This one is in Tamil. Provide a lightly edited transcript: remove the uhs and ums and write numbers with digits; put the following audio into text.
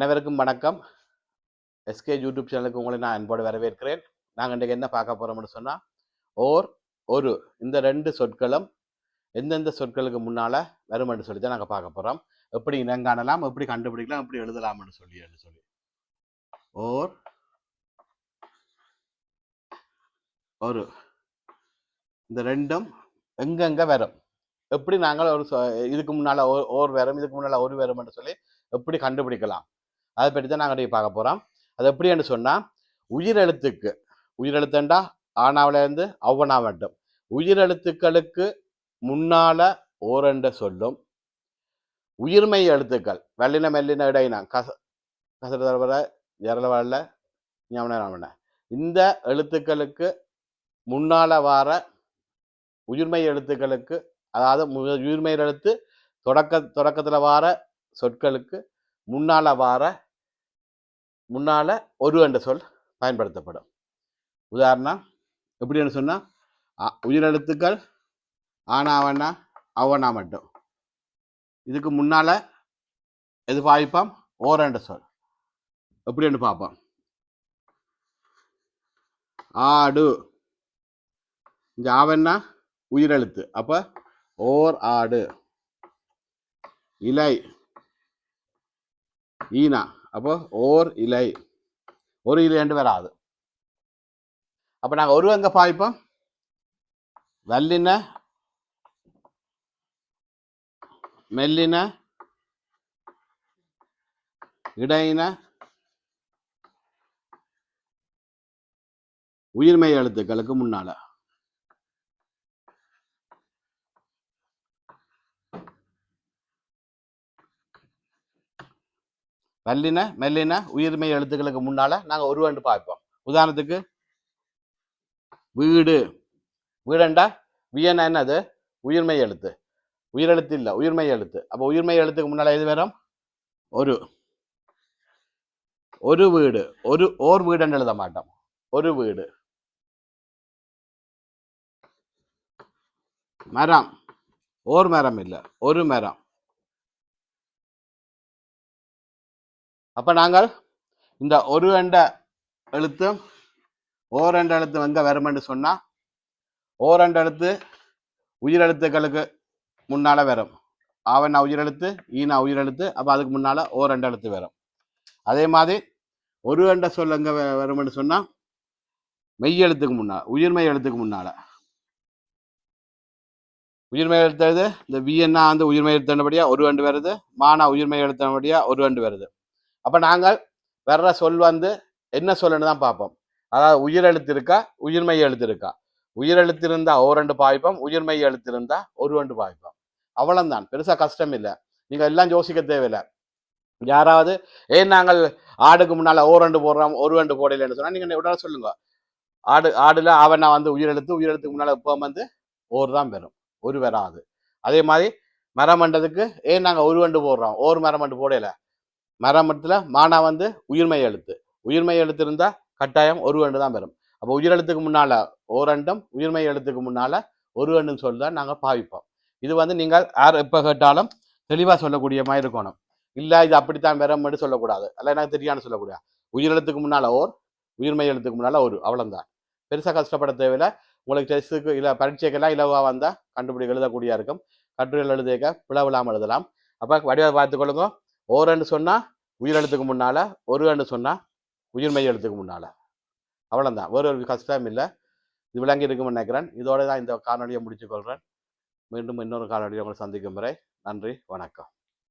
அனைவருக்கும் வணக்கம். எஸ்கே யூடியூப் சேனலுக்கு உங்களை நான் அன்போடு வரவேற்கிறேன். நாங்கள் இன்றைக்கு என்ன பார்க்க போகிறோம்னு சொன்னால், ஒரு இந்த ரெண்டு சொற்களும் எந்தெந்த சொற்களுக்கு முன்னால் வருமென்று சொல்லி தான் நாங்கள் பார்க்க போகிறோம். எப்படி இனங்காணலாம், எப்படி கண்டுபிடிக்கலாம், எப்படி எழுதலாம்னு சொல்லி ஓர் ஒரு இந்த ரெண்டும் எங்கெங்கே வரும், எப்படி நாங்கள் ஒரு இதுக்கு முன்னால் ஓர் வரும், இதுக்கு முன்னால் ஒரு வரும்னு சொல்லி எப்படி கண்டுபிடிக்கலாம், அதை பற்றி தான் நாங்கள் பார்க்க போகிறோம். அது எப்படின்னு சொன்னால், உயிரெழுத்துண்டா ஆனாவிலேருந்து அவ்வனா மட்டும் உயிரெழுத்துக்களுக்கு முன்னால் ஓரென்ற சொல்லும், உயிர்மை எழுத்துக்கள் வல்லின மெல்லின இடையினா கசர ஜரலவல்ல ஞாபக இந்த எழுத்துக்களுக்கு முன்னால் வார உயிர்மை எழுத்துக்களுக்கு, அதாவது உயிர்மை எழுத்து தொடக்கத்தில் வார சொற்களுக்கு முன்னால் ஒரு என்ற சொல் பயன்படுத்தப்படும். உதாரணம் எப்படின்னு சொன்னால், உயிரெழுத்துக்கள் ஆனாவண்ணா அவனா மட்டும் இதுக்கு முன்னால் எது பாய்ப்போம், ஓர் என்ற சொல் எப்படின்னு பார்ப்போம். ஆடு, இங்கே ஆவன்னா உயிரெழுத்து, அப்போ ஓர் ஆடு. இலை ஈனா, அப்போ ஓர் இலை, ஒரு இலை என்று வராது. அப்போ நாங்கள் ஒரு எங்கே பாய்ப்போம், வல்லின மெல்லின இடையின உயிர்மை எழுத்துக்களுக்கு முன்னால. வல்லின மெல்லின உயிர்மை எழுத்துக்களுக்கு முன்னால நாங்கள் ஒரு என்று பார்ப்போம். உதாரணத்துக்கு வீடு, வீடண்டா வியனா என்னது, உயிர்மை எழுத்து, உயிரெழுத்து இல்லை, உயிர்மை எழுத்து. அப்போ உயிர்மை எழுத்துக்கு முன்னால் எது வரும், ஒரு வீடு, ஓர் வீடுன்னு எழுத மாட்டோம், ஒரு வீடு. மரம், ஓர் மரம் இல்லை, ஒரு மரம். அப்போ நாங்கள் இந்த ஒரு என்ற எழுத்தும் ஓர் என்ற எழுத்து எங்கே வரும்னு சொன்னால், ஓர் என்ற எழுத்து உயிரெழுத்துக்களுக்கு முன்னால் வரும். ஆவன்னா உயிரெழுத்து, ஈனா உயிரெழுத்து, அப்போ அதுக்கு முன்னால் ஓர் என்ற எழுத்து வரும். அதே மாதிரி ஒரு என்ற சொல் எங்கே வரும்னு சொன்னால், மெய் எழுத்துக்கு முன்னால், உயிர்மை எழுத்துக்கு முன்னால். உயிர்மை எழுத்து இந்த வியன்னா வந்து உயிர்மை எழுத்தபடியாக ஒரு அண்டு வருது, மானா உயிர்மை எழுத்தபடியாக ஒரு அண்டு வருது. அப்போ நாங்கள் வர்ற சொல் வந்து என்ன சொல்லுன்னு தான் பார்ப்போம். அதாவது உயிரெழுத்து இருக்கா, உயிர்மை எழுத்து இருக்கா. உயிரெழுத்து இருந்தால் ஓரெண்டு பாய்ப்போம், உயிர்மை எழுத்து இருந்தால் ஒரு ரெண்டு பாய்ப்போம். அவ்வளோந்தான், பெருசாக கஷ்டம் இல்லை. நீங்கள் எல்லாம் யோசிக்க தேவையில்லை. யாராவது ஏன் நாங்கள் ஆடுக்கு முன்னால் ஓரெண்டு போடுறோம், ஒரு ரெண்டு போடலைன்னு சொன்னால் நீங்கள் உடனே சொல்லுங்க. ஆடுல அவன் வந்து உயிரெழுத்துக்கு முன்னால் இப்போ வந்து ஓர் தான் வரும், ஒரு வராது. அதே மாதிரி மரமண்டதுக்கு ஏன் நாங்கள் ஒரு வண்டு போடுறோம், ஓர் மரமண்டு போடலை. மரமண்டத்தில் மானா வந்து உயிர்மை எழுத்து இருந்தால் கட்டாயம் ஒரு வண்டு தான் வரும். அப்போ உயிரெழுத்துக்கு முன்னால் ஓரண்டும், உயிர்மை எழுத்துக்கு முன்னால் ஒரு வண்டுன்னு சொல்லி தான் நாங்கள் பாவிப்போம். இது வந்து நீங்கள் யார் எப்போ கேட்டாலும் தெளிவாக சொல்லக்கூடிய மாதிரி இருக்கணும். இல்லை இது அப்படித்தான் வரும்னு சொல்லக்கூடாது, அல்ல எனக்கு தெரியான்னு சொல்லக்கூடாது. உயிரெழுத்துக்கு முன்னால் ஓர், உயிர்மை எழுத்துக்கு முன்னால் ஒரு, அவ்வளோந்தான். பெருசாக கஷ்டப்பட தேவையில்லை. உங்களுக்கு டெஸ்ட்டுக்கு இல்லை பரீட்சைக்கெல்லாம் இலவாக வந்தால் கண்டுபிடி எழுதக்கூடியா இருக்கும். கட்டுரைகள் எழுதிக்க பிளவில்லாமல் எழுதலாம். அப்போ வடிவாக பார்த்துக்கொள்ளுங்க. ஓரெண்டு சொன்னால் உயிரெழுத்துக்கு முன்னால், ஒரு ரெண்டு சொன்னால் உயிர்மை எழுத்துக்கு முன்னால், அவ்வளோந்தான். ஒரு கஷ்டம் இல்லை. இது விளங்கி இருக்கும்னு நினைக்கிறேன். இதோடு தான் இந்த காணொலியை முடித்துக்கொள்கிறேன். மீண்டும் இன்னொரு காணொலியை உங்களை சந்திக்கும் வரை நன்றி, வணக்கம்.